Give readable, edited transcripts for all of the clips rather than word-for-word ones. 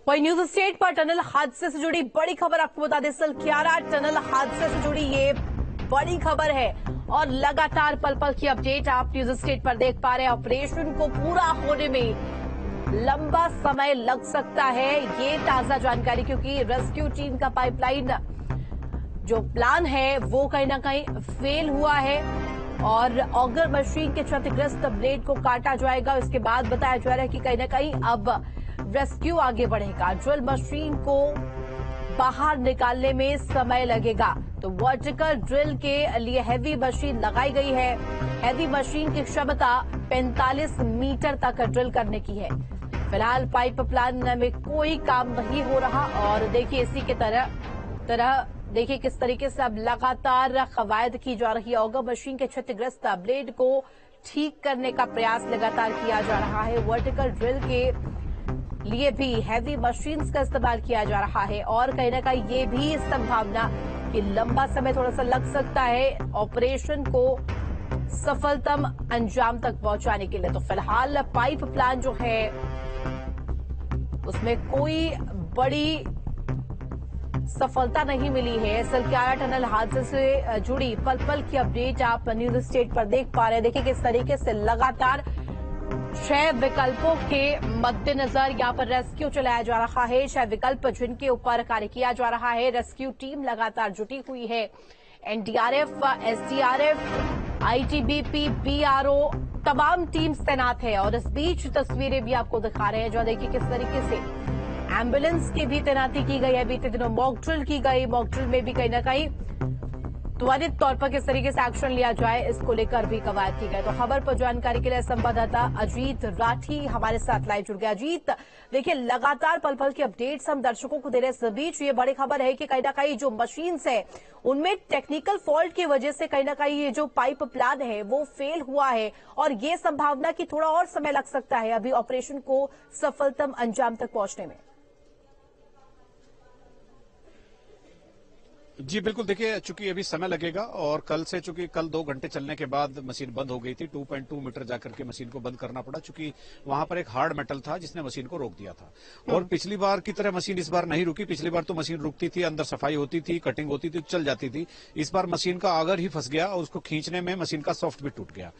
वही news state पर tunnel हादसे से जुड़ी बड़ी खबर आपको बता दें। सलक्यारा टनल हादसे से जुड़ी ये बड़ी खबर है और लगातार पल पल की अपडेट आप न्यूज स्टेट पर देख पा रहे हैं। ऑपरेशन को पूरा होने में लंबा समय लग सकता है, ये ताजा जानकारी, क्योंकि रेस्क्यू टीम का पाइपलाइन जो प्लान है वो कहीं ना कहीं फेल हुआ है और ऑगर मशीन के क्षतिग्रस्त ब्लेड को काटा जाएगा। उसके बाद बताया जा रहा है कि कहीं ना कहीं अब रेस्क्यू आगे बढ़ेगा। ड्रिल मशीन को बाहर निकालने में समय लगेगा, तो वर्टिकल ड्रिल के लिए हैवी मशीन लगाई गई है। हैवी मशीन की क्षमता 45 मीटर तक ड्रिल करने की है। फिलहाल पाइप प्लान में कोई काम नहीं हो रहा और देखिए इसी के तरह देखिए किस तरीके से अब लगातार कवायद की जा रही है। ऑगर मशीन के क्षतिग्रस्त ब्लेड को ठीक करने का प्रयास लगातार किया जा रहा है। वर्टिकल ड्रिल के लिए भी हैवी मशीन्स का इस्तेमाल किया जा रहा है और कहीं ना कहीं ये भी संभावना कि लंबा समय थोड़ा सा लग सकता है ऑपरेशन को सफलतम अंजाम तक पहुंचाने के लिए। तो फिलहाल पाइप प्लान जो है उसमें कोई बड़ी सफलता नहीं मिली है। सलक्यारा टनल हादसे से जुड़ी पल पल की अपडेट आप न्यूज स्टेट पर देख पा रहे हैं। देखिए किस तरीके से लगातार 6 विकल्पों के मद्देनजर यहां पर रेस्क्यू चलाया जा रहा है। 6 विकल्प जिनके ऊपर कार्य किया जा रहा है। रेस्क्यू टीम लगातार जुटी हुई है। एनडीआरएफ, एसडीआरएफ, आईटीबीपी, बीआरओ तमाम टीम्स तैनात है और इस बीच तस्वीरें भी आपको दिखा रहे हैं जो देखिए किस तरीके से एम्बुलेंस की भी तैनाती की गई है। बीते दिनों मॉक ड्रिल की गई। मॉक ड्रिल में भी कहीं ना कहीं त्वरित तौर पर किस तरीके से एक्शन लिया जाए इसको लेकर भी कवायद की गई। तो खबर पर जानकारी के लिए संवाददाता अजीत राठी हमारे साथ लाइव जुड़ गया। अजीत, देखिए लगातार पल पल की अपडेट्स हम दर्शकों को दे रहे हैं। इस बीच ये बड़ी खबर है कि कहीं ना कहीं जो मशीन्स है उनमें टेक्निकल फॉल्ट की वजह से कहीं ना कहीं ये जो पाइप प्लान है वो फेल हुआ है और ये संभावना कि थोड़ा और समय लग सकता है अभी ऑपरेशन को सफलतम अंजाम तक पहुंचने में। जी बिल्कुल, देखिए चूंकि अभी समय लगेगा और कल से चूंकि कल 2 घंटे चलने के बाद मशीन बंद हो गई थी। 2.2 मीटर जाकर के मशीन को बंद करना पड़ा चूंकि वहां पर एक हार्ड मेटल था जिसने मशीन को रोक दिया था। और पिछली बार की तरह मशीन इस बार नहीं रुकी। पिछली बार तो मशीन रुकती थी, अंदर सफाई होती थी, कटिंग होती थी, चल जाती थी। इस बार मशीन का आगर ही फंस गया और उसको खींचने में मशीन का सॉफ्ट भी टूट गया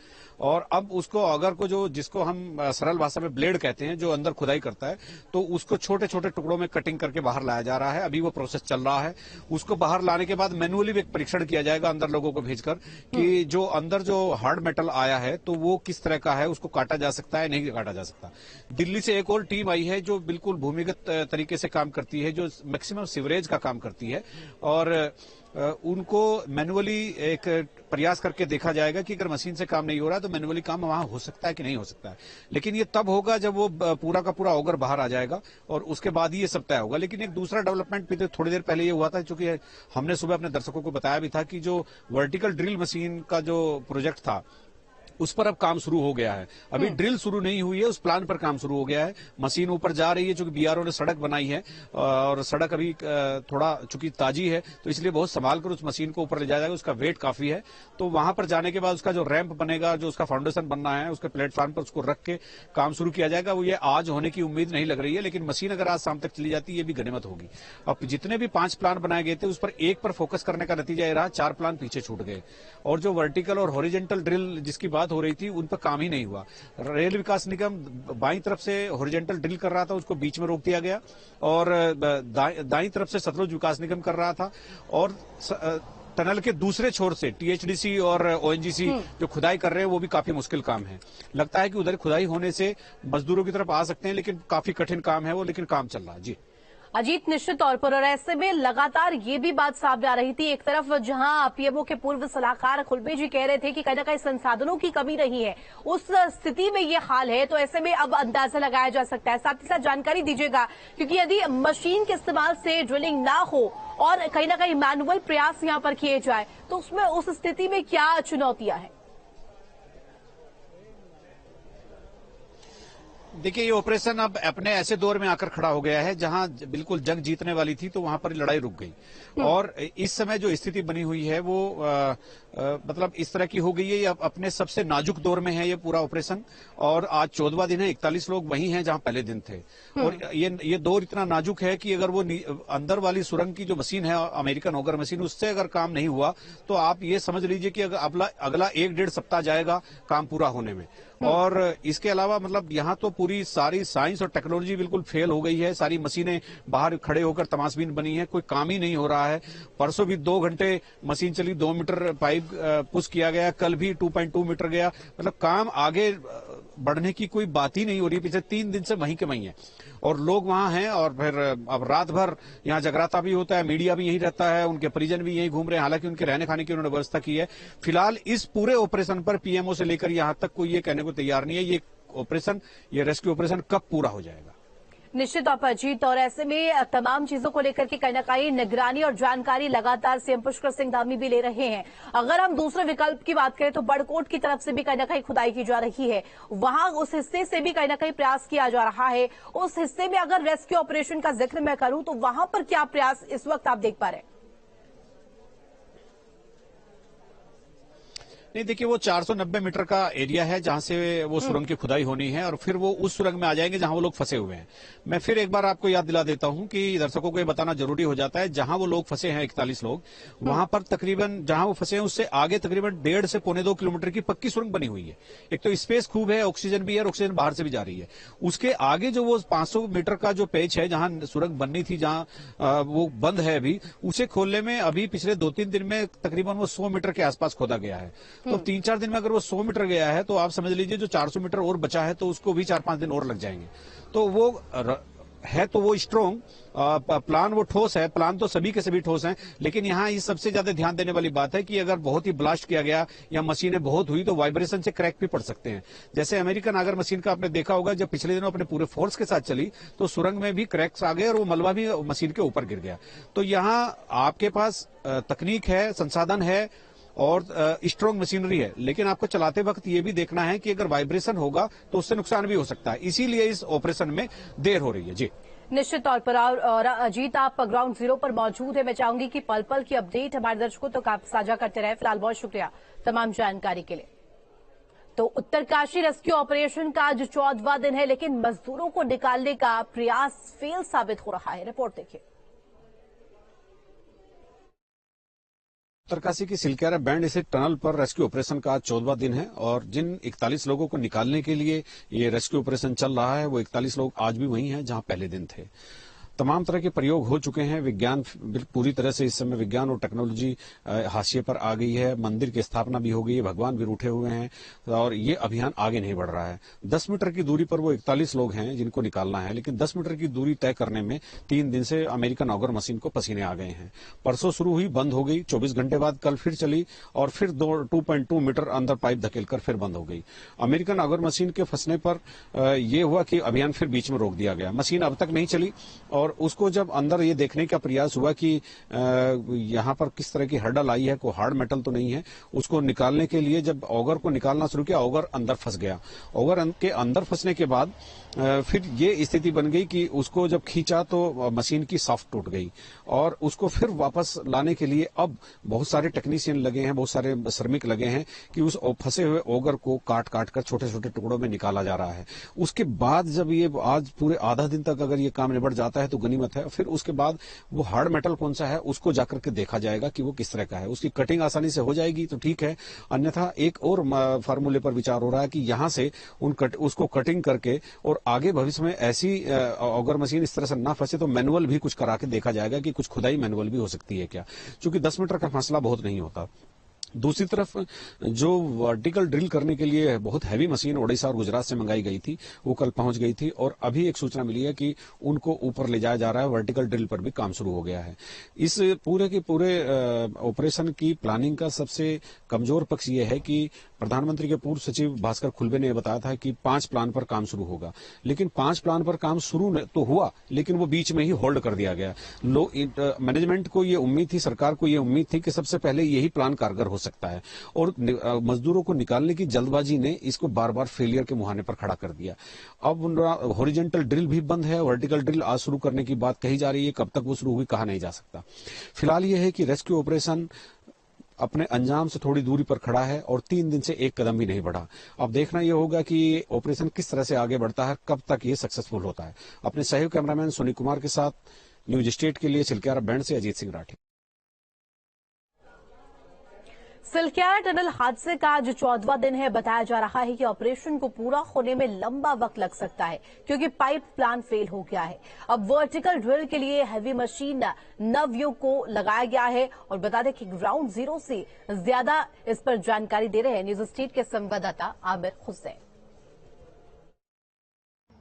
और अब उसको आगर को जिसको हम सरल भाषा में ब्लेड कहते हैं, जो अंदर खुदाई करता है, तो उसको छोटे छोटे टुकड़ों में कटिंग करके बाहर लाया जा रहा है। अभी वो प्रोसेस चल रहा है। उसको बाहर लाने के बाद मैनुअली एक परीक्षण किया जाएगा अंदर लोगों को भेजकर कि जो अंदर जो हार्ड मेटल आया है तो वो किस तरह का है, उसको काटा जा सकता है, नहीं काटा जा सकता। दिल्ली से एक और टीम आई है जो बिल्कुल भूमिगत तरीके से काम करती है, जो मैक्सिमम सीवरेज का काम करती है और उनको मैनुअली एक प्रयास करके देखा जाएगा कि अगर मशीन से काम नहीं हो रहा तो मैनुअली काम वहां हो सकता है कि नहीं हो सकता है। लेकिन ये तब होगा जब वो पूरा का पूरा ऑगर बाहर आ जाएगा और उसके बाद ही ये सब तय होगा। लेकिन एक दूसरा डेवलपमेंट भी थोड़ी देर पहले ये हुआ था, क्योंकि हमने सुबह अपने दर्शकों को बताया भी था कि जो वर्टिकल ड्रिल मशीन का जो प्रोजेक्ट था उस पर अब काम शुरू हो गया है। अभी ड्रिल शुरू नहीं हुई है, उस प्लान पर काम शुरू हो गया है। मशीन ऊपर जा रही है, चूंकि बीआरओ ने सड़क बनाई है और सड़क अभी थोड़ा चूंकि ताजी है तो इसलिए बहुत संभाल कर उस मशीन को ऊपर ले जाया जाएगा। उसका वेट काफी है, तो वहां पर जाने के बाद उसका जो रैंप बनेगा, जो उसका फाउंडेशन बनना है, उसके प्लेटफॉर्म पर उसको रख के काम शुरू किया जाएगा। वो ये आज होने की उम्मीद नहीं लग रही है, लेकिन मशीन अगर आज शाम तक चली जाती है ये भी गनीमत होगी। अब जितने भी 5 प्लान बनाए गए थे उस पर एक पर फोकस करने का नतीजा ये रहा, 4 प्लान पीछे छूट गए और जो वर्टिकल और हॉरिजेंटल ड्रिल जिसकी बात हो रही थी उन पर काम ही नहीं हुआ। रेल विकास निगम बाईं तरफ से हॉरिजेंटल ड्रिल कर रहा था, उसको बीच में रोक दिया गया और दाईं तरफ से सतलुज विकास निगम कर रहा था और टनल के दूसरे छोर से टीएचडीसी और ओएनजीसी जो खुदाई कर रहे हैं वो भी काफी मुश्किल काम है। लगता है कि उधर खुदाई होने से मजदूरों की तरफ आ सकते हैं, लेकिन काफी कठिन काम है वो, लेकिन काम चल रहा है। जी अजीत, निश्चित तौर पर और ऐसे में लगातार ये भी बात सामने आ रही थी, एक तरफ जहां पीएमओ के पूर्व सलाहकार खुलबे जी कह रहे थे कि कहीं ना कहीं संसाधनों की कमी नहीं है, उस स्थिति में ये हाल है, तो ऐसे में अब अंदाजा लगाया जा सकता है। साथ ही साथ जानकारी दीजिएगा, क्योंकि यदि मशीन के इस्तेमाल से ड्रिलिंग ना हो और कहीं ना कहीं मैनुअल प्रयास यहाँ पर किए जाए तो उसमें उस स्थिति में क्या चुनौतियां हैं? देखिए, ये ऑपरेशन अब अपने ऐसे दौर में आकर खड़ा हो गया है जहां बिल्कुल जंग जीतने वाली थी तो वहां पर लड़ाई रुक गई और इस समय जो स्थिति बनी हुई है वो मतलब इस तरह की हो गई है। ये अपने सबसे नाजुक दौर में है ये पूरा ऑपरेशन और आज 14वां दिन है। 41 लोग वही हैं जहां पहले दिन थे और ये दौर इतना नाजुक है कि अगर वो अंदर वाली सुरंग की जो मशीन है अमेरिकन ऑगर मशीन उससे अगर काम नहीं हुआ तो आप ये समझ लीजिए कि अगला 1-1.5 सप्ताह जाएगा काम पूरा होने में। और इसके अलावा मतलब यहाँ तो पूरी सारी साइंस और टेक्नोलॉजी बिल्कुल फेल हो गई है। सारी मशीनें बाहर खड़े होकर तमाशबीन बनी है, कोई काम ही नहीं हो रहा है। परसों भी 2 घंटे मशीन चली, 2 मीटर पाइप पुश किया गया, कल भी 2.2 मीटर गया। मतलब काम आगे बढ़ने की कोई बात ही नहीं हो रही। पिछले 3 दिन से वहीं के वहीं है और लोग वहां हैं और फिर अब रात भर यहाँ जगराता भी होता है, मीडिया भी यहीं रहता है, उनके परिजन भी यहीं घूम रहे हैं। हालांकि उनके रहने खाने की उन्होंने व्यवस्था की है। फिलहाल इस पूरे ऑपरेशन पर पीएमओ से लेकर यहां तक कोई ये कहने को तैयार नहीं है ये ऑपरेशन, ये रेस्क्यू ऑपरेशन कब पूरा हो जाएगा। निश्चित तौर पर जीत, और ऐसे में तमाम चीजों को लेकर के कहीं ना कहीं निगरानी और जानकारी लगातार सीएम पुष्कर सिंह धामी भी ले रहे हैं। अगर हम दूसरे विकल्प की बात करें तो बड़कोट की तरफ से भी कहीं ना कहीं खुदाई की जा रही है, वहां उस हिस्से से भी कहीं ना कहीं प्रयास किया जा रहा है। उस हिस्से में अगर रेस्क्यू ऑपरेशन का जिक्र मैं करूं तो वहां पर क्या प्रयास इस वक्त आप देख पा रहे हैं? नहीं, देखिए, वो 490 मीटर का एरिया है जहां से वो सुरंग की खुदाई होनी है और फिर वो उस सुरंग में आ जाएंगे जहां वो लोग फंसे हुए हैं। मैं फिर एक बार आपको याद दिला देता हूं कि दर्शकों को ये बताना जरूरी हो जाता है, जहां वो लोग फंसे हैं 41 लोग, वहां पर तकरीबन जहां वो फंसे हैं उससे आगे तकरीबन 1.5 से 1.25 किलोमीटर की पक्की सुरंग बनी हुई है। एक तो स्पेस खूब है, ऑक्सीजन भी है और ऑक्सीजन बाहर से भी जा रही है। उसके आगे जो वो 500 मीटर का जो पेच है जहां सुरंग बननी थी, जहां वो बंद है अभी, उसे खोलने में अभी पिछले 2-3 दिन में तकरीबन वो 100 मीटर के आसपास खोदा गया है। तो 3-4 दिन में अगर वो 100 मीटर गया है तो आप समझ लीजिए जो 400 मीटर और बचा है तो उसको भी 4-5 दिन और लग जाएंगे। तो वो है तो वो स्ट्रोंग प्लान, वो ठोस है। प्लान तो सभी के सभी ठोस हैं, लेकिन यहाँ इस सबसे ज्यादा ध्यान देने वाली बात है कि अगर बहुत ही ब्लास्ट किया गया या मशीनें बहुत हुई तो वाइब्रेशन से क्रैक भी पड़ सकते हैं। जैसे अमेरिकन आगर मशीन का आपने देखा होगा, जब पिछले दिनों अपने पूरे फोर्स के साथ चली तो सुरंग में भी क्रैक्स आ गए और वो मलबा भी मशीन के ऊपर गिर गया। तो यहाँ आपके पास तकनीक है, संसाधन है और स्ट्रॉन्ग मशीनरी है, लेकिन आपको चलाते वक्त ये भी देखना है कि अगर वाइब्रेशन होगा तो उससे नुकसान भी हो सकता है। इसीलिए इस ऑपरेशन में देर हो रही है। जी, निश्चित तौर पर। और अजीत, आप ग्राउंड जीरो पर मौजूद है, मैं चाहूंगी कि पल पल की अपडेट हमारे दर्शकों तो साझा करते रहे। फिलहाल बहुत शुक्रिया तमाम जानकारी के लिए। तो उत्तरकाशी रेस्क्यू ऑपरेशन का आज 14वां दिन है, लेकिन मजदूरों को निकालने का प्रयास फेल साबित हो रहा है। रिपोर्ट देखिए। उत्तरकाशी की सिलक्यारा बैंड स्थित टनल पर रेस्क्यू ऑपरेशन का आज 14वां दिन है और जिन 41 लोगों को निकालने के लिए ये रेस्क्यू ऑपरेशन चल रहा है वो 41 लोग आज भी वही हैं जहां पहले दिन थे। तमाम तरह के प्रयोग हो चुके हैं। विज्ञान पूरी तरह से इस समय विज्ञान और टेक्नोलॉजी हाशिए पर आ गई है। मंदिर की स्थापना भी हो गई है, भगवान भी रूठे हुए हैं और ये अभियान आगे नहीं बढ़ रहा है। 10 मीटर की दूरी पर वो 41 लोग हैं जिनको निकालना है, लेकिन 10 मीटर की दूरी तय करने में 3 दिन से अमेरिकन ऑगर मशीन को पसीने आ गए हैं। परसों शुरू हुई, बंद हो गई, 24 घंटे बाद कल फिर चली और फिर 2.2 मीटर अंदर पाइप धकेलकर फिर बंद हो गई। अमेरिकन ऑगर मशीन के फंसने पर यह हुआ कि अभियान फिर बीच में रोक दिया गया। मशीन अब तक नहीं चली और उसको जब अंदर ये देखने का प्रयास हुआ कि यहाँ पर किस तरह की हर्डल आई है, कोई हार्ड मेटल तो नहीं है, उसको निकालने के लिए जब ऑगर को निकालना शुरू किया, ऑगर अंदर फंस गया। ऑगर के अंदर फंसने के बाद फिर ये स्थिति बन गई कि उसको जब खींचा तो मशीन की शाफ्ट टूट गई और उसको फिर वापस लाने के लिए अब बहुत सारे टेक्नीशियन लगे हैं, बहुत सारे श्रमिक लगे हैं कि उस फंसे हुए ऑगर को काट काट कर छोटे छोटे टुकड़ों में निकाला जा रहा है। उसके बाद जब ये आज पूरे आधा दिन तक अगर ये काम निबट जाता है तो गनीमत है। फिर उसके बाद वो हार्ड मेटल कौन सा है उसको जाकर के देखा जाएगा कि वो किस तरह का है। उसकी कटिंग आसानी से हो जाएगी तो ठीक है, अन्यथा एक और फार्मूले पर विचार हो रहा है कि यहाँ से उसको कटिंग करके और आगे भविष्य में ऐसी ऑगर मशीन इस तरह से ना फंसे तो मैनुअल भी कुछ करा के देखा जाएगा कि कुछ खुदाई मैनुअल भी हो सकती है क्या, क्योंकि 10 मीटर का फासला बहुत नहीं होता। दूसरी तरफ जो वर्टिकल ड्रिल करने के लिए बहुत हैवी मशीन ओडिशा और गुजरात से मंगाई गई थी वो कल पहुंच गई थी और अभी एक सूचना मिली है कि उनको ऊपर ले जाया जा रहा है। वर्टिकल ड्रिल पर भी काम शुरू हो गया है। इस पूरे के पूरे ऑपरेशन की प्लानिंग का सबसे कमजोर पक्ष ये है कि प्रधानमंत्री के पूर्व सचिव भास्कर खुलबे ने बताया था कि 5 प्लान पर काम शुरू होगा, लेकिन 5 प्लान पर काम शुरू तो हुआ लेकिन वो बीच में ही होल्ड कर दिया गया। मैनेजमेंट को ये उम्मीद थी, सरकार को ये उम्मीद थी कि सबसे पहले यही प्लान कारगर हो हो सकता है। और मजदूरों को निकालने की जल्दबाजी ने इसको बार बार फेलियर के मुहाने पर खड़ा कर दिया। अब हॉरिजॉन्टल ड्रिल भी बंद है, वर्टिकल ड्रिल आज शुरू करने की बात कही जा रही है, कब तक वो शुरू हुई कहा नहीं जा सकता। फिलहाल ये है कि रेस्क्यू ऑपरेशन अपने अंजाम से थोड़ी दूरी पर खड़ा है और 3 दिन से एक कदम भी नहीं बढ़ा। अब देखना यह होगा कि ऑपरेशन किस तरह से आगे बढ़ता है, कब तक ये सक्सेसफुल होता है। अपने सहयोगी कैमरामैन सोनी कुमार के साथ न्यूज स्टेट के लिए सिलक्यारा बैंड से अजीत सिंह राठी। सिलक्यारा टनल हादसे का आज 14वां दिन है। बताया जा रहा है कि ऑपरेशन को पूरा होने में लंबा वक्त लग सकता है क्योंकि पाइप प्लान फेल हो गया है। अब वर्टिकल ड्रिल के लिए हैवी मशीन नवयुग को लगाया गया है। और बता दें कि ग्राउंड जीरो से ज्यादा इस पर जानकारी दे रहे हैं न्यूज स्टेट के संवाददाता आमिर हुसैन।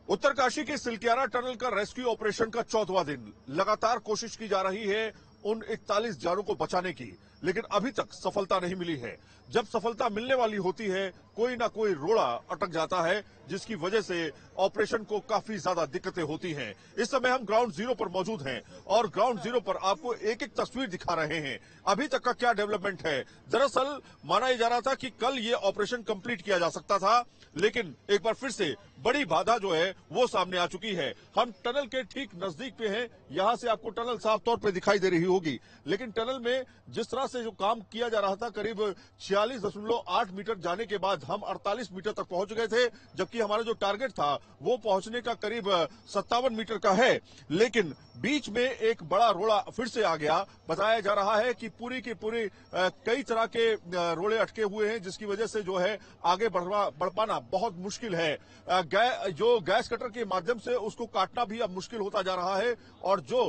उत्तरकाशी के सिलक्यारा टनल का रेस्क्यू ऑपरेशन का 14वां दिन। लगातार कोशिश की जा रही है उन 41 जानों को बचाने की, लेकिन अभी तक सफलता नहीं मिली है। जब सफलता मिलने वाली होती है, कोई ना कोई रोड़ा अटक जाता है, जिसकी वजह से ऑपरेशन को काफी ज्यादा दिक्कतें होती हैं। इस समय हम ग्राउंड जीरो पर मौजूद हैं और ग्राउंड जीरो पर आपको एक एक तस्वीर दिखा रहे हैं। अभी तक का क्या डेवलपमेंट है। दरअसल माना जा रहा था कि कल ये ऑपरेशन कंप्लीट किया जा सकता था, लेकिन एक बार फिर से बड़ी बाधा जो है वो सामने आ चुकी है। हम टनल के ठीक नजदीक पे हैं, यहां से आपको टनल साफ तौर पे दिखाई दे रही होगी, लेकिन टनल में जिस तरह से जो काम किया जा रहा था, करीब 46.8 मीटर जाने के बाद हम 48 मीटर तक पहुंच गए थे, जबकि हमारा जो टारगेट था वो पहुंचने का करीब 57 मीटर का है। लेकिन बीच में एक बड़ा रोड़ा फिर से आ गया। बताया जा रहा है कि पूरी की पूरी कई तरह के रोड़े अटके हुए हैं, जिसकी वजह से जो है आगे बढ़ पाना बहुत मुश्किल है। जो गैस कटर के माध्यम से उसको काटना भी अब मुश्किल होता जा रहा है और जो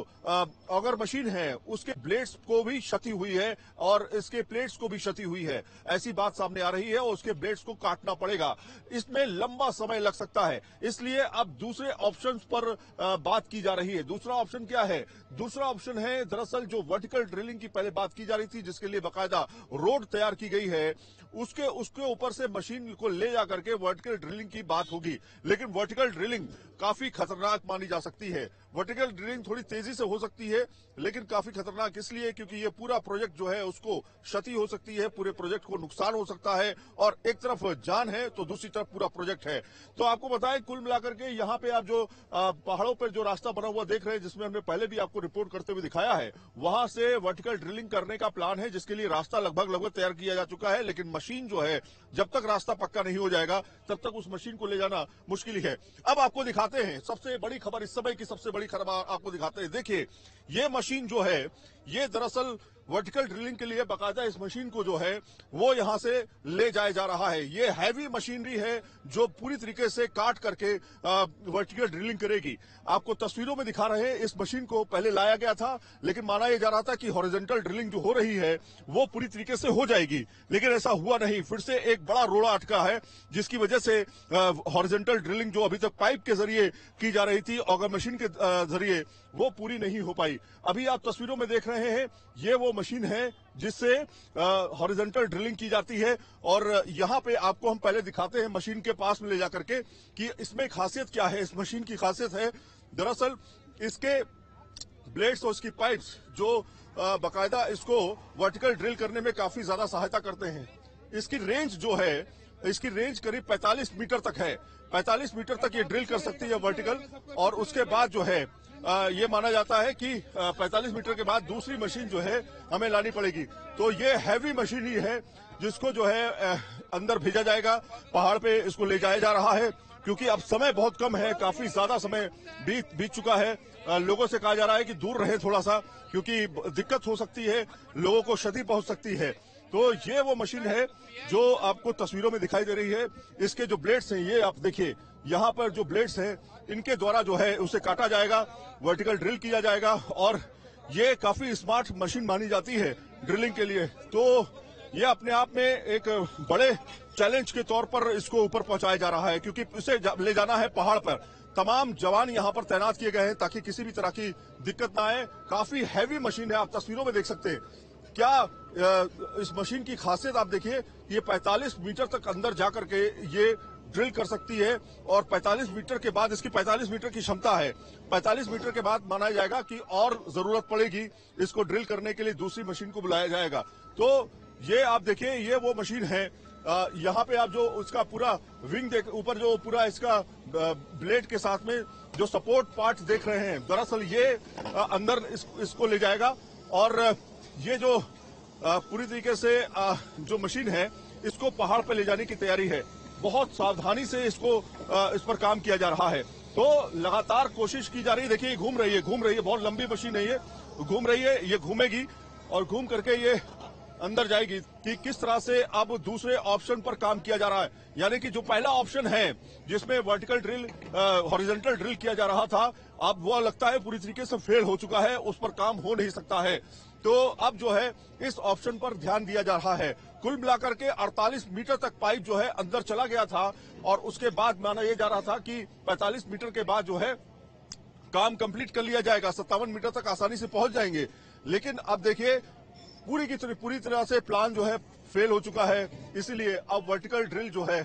ऑगर मशीन है उसके ब्लेड्स को भी क्षति हुई है और इसके प्लेट्स को भी क्षति हुई है। ऐसी बात सामने आ रही है और उसके ब्लेड्स को काटना पड़ेगा। इसमें लंबा समय लग सकता है, इसलिए अब दूसरे ऑप्शंस पर बात की जा रही है। दूसरा ऑप्शन क्या है? दूसरा ऑप्शन है दरअसल जो वर्टिकल ड्रिलिंग की पहले बात की जा रही थी, जिसके लिए बाकायदा रोड तैयार की गई है, उसके ऊपर से मशीन को ले जाकर के वर्टिकल ड्रिलिंग की बात होगी। लेकिन वर्टिकल ड्रिलिंग काफी खतरनाक मानी जा सकती है। वर्टिकल ड्रिलिंग थोड़ी तेजी से हो सकती है, लेकिन काफी खतरनाक इसलिए क्योंकि ये पूरा प्रोजेक्ट जो है उसको क्षति हो सकती है, पूरे प्रोजेक्ट को नुकसान हो सकता है और एक तरफ जान है तो दूसरी तरफ पूरा प्रोजेक्ट है। तो आपको बताएं, कुल मिलाकर के यहाँ पे आप जो पहाड़ों पर जो रास्ता बना हुआ देख रहे हैं, जिसमें हमने पहले भी आपको रिपोर्ट करते हुए दिखाया है, वहां से वर्टिकल ड्रिलिंग करने का प्लान है, जिसके लिए रास्ता लगभग तैयार किया जा चुका है। लेकिन मशीन जो है, जब तक रास्ता पक्का नहीं हो जाएगा तब तक उस मशीन को ले जाना मुश्किल ही है। अब आपको दिखाते हैं सबसे बड़ी खबर, इस समय की सबसे बड़ी खबर आपको दिखाते हैं। देखिए, ये मशीन जो है ये दरअसल वर्टिकल ड्रिलिंग के लिए बाकायदा इस मशीन को जो है वो यहां से ले जाया जा रहा है। ये हैवी मशीनरी है जो पूरी तरीके से काट करके वर्टिकल ड्रिलिंग करेगी। आपको तस्वीरों में दिखा रहे हैं, इस मशीन को पहले लाया गया था, लेकिन माना यह जा रहा था कि हॉरिजॉन्टल ड्रिलिंग जो हो रही है वो पूरी तरीके से हो जाएगी, लेकिन ऐसा हुआ नहीं। फिर से एक बड़ा रोड़ा अटका है, जिसकी वजह से हॉरिजॉन्टल ड्रिलिंग जो अभी तक पाइप के जरिए की जा रही थी, ऑगर मशीन के जरिए, वो पूरी नहीं हो पाई। अभी आप तस्वीरों में देख रहे हैं, ये वो मशीन है जिससे हॉरिजॉन्टल ड्रिलिंग की जाती है। और यहां पे आपको हम पहले दिखाते हैं मशीन के पास में ले जाकर के कि इसमें खासियत क्या है। इस मशीन की खासियत है दरअसल इसके ब्लेड्स और इसकी पाइप्स जो बाकायदा इसको वर्टिकल ड्रिल करने में काफी ज्यादा सहायता करते हैं। इसकी रेंज जो है, इसकी रेंज करीब 45 मीटर तक है। 45 मीटर तक ये ड्रिल कर सकती है वर्टिकल, और उसके बाद जो है ये माना जाता है कि 45 मीटर के बाद दूसरी मशीन जो है हमें लानी पड़ेगी। तो ये हैवी मशीन ही है जिसको जो है अंदर भेजा जाएगा, पहाड़ पे इसको ले जाया जा रहा है, क्योंकि अब समय बहुत कम है, काफी ज्यादा समय बीत चुका है। लोगों से कहा जा रहा है कि दूर रहे थोड़ा सा, क्योंकि दिक्कत हो सकती है, लोगों को क्षति पहुंच सकती है। तो ये वो मशीन है जो आपको तस्वीरों में दिखाई दे रही है। इसके जो ब्लेड्स हैं, ये आप देखिए, यहाँ पर जो ब्लेड्स हैं इनके द्वारा जो है उसे काटा जाएगा, वर्टिकल ड्रिल किया जाएगा, और ये काफी स्मार्ट मशीन मानी जाती है ड्रिलिंग के लिए। तो ये अपने आप में एक बड़े चैलेंज के तौर पर इसको ऊपर पहुंचाया जा रहा है, क्योंकि इसे ले जाना है पहाड़ पर। तमाम जवान यहाँ पर तैनात किए गए हैं ताकि किसी भी तरह की दिक्कत ना आए। काफी हैवी मशीन है, आप तस्वीरों में देख सकते हैं। क्या इस मशीन की खासियत आप देखिए, ये 45 मीटर तक अंदर जाकर के ये ड्रिल कर सकती है, और 45 मीटर के बाद, इसकी 45 मीटर की क्षमता है, 45 मीटर के बाद माना जाएगा कि और जरूरत पड़ेगी इसको ड्रिल करने के लिए दूसरी मशीन को बुलाया जाएगा। तो ये आप देखिए, ये वो मशीन है। यहाँ पे आप जो उसका पूरा विंग देख, ऊपर जो पूरा इसका ब्लेड के साथ में जो सपोर्ट पार्ट्स देख रहे हैं, दरअसल ये अंदर इसको ले जाएगा। और ये जो पूरी तरीके से जो मशीन है, इसको पहाड़ पे ले जाने की तैयारी है। बहुत सावधानी से इसको इस पर काम किया जा रहा है। तो लगातार कोशिश की जा रही है। देखिए, घूम रही है, बहुत लंबी मशीन है ये, घूम रही है, ये घूमेगी और घूम करके ये अंदर जाएगी। कि किस तरह से अब दूसरे ऑप्शन पर काम किया जा रहा है, यानी कि जो पहला ऑप्शन है जिसमें वर्टिकल ड्रिल, हॉरिजॉन्टल ड्रिल किया जा रहा था, अब वो लगता है पूरी तरीके से फेल हो चुका है, उस पर काम हो नहीं सकता है। तो अब जो है इस ऑप्शन पर ध्यान दिया जा रहा है। कुल मिलाकर के 48 मीटर तक पाइप जो है अंदर चला गया था और उसके बाद माना यह जा रहा था कि 45 मीटर के बाद जो है काम कंप्लीट कर लिया जाएगा, 57 मीटर तक आसानी से पहुंच जाएंगे। लेकिन अब देखिए, पूरी तरह से प्लान जो है फेल हो चुका है, इसीलिए अब वर्टिकल ड्रिल जो है,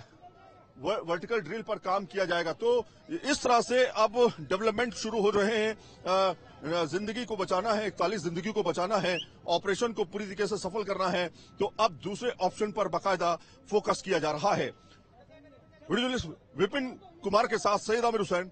वर्टिकल ड्रिल पर काम किया जाएगा। तो इस तरह से अब डेवलपमेंट शुरू हो रहे हैं। जिंदगी को बचाना है, 41 जिंदगी को बचाना है, ऑपरेशन को पूरी तरीके से सफल करना है। तो अब दूसरे ऑप्शन पर बाकायदा फोकस किया जा रहा है। वीडियो जर्नलिस्ट विपिन कुमार के साथ सैयद आमिर हुसैन,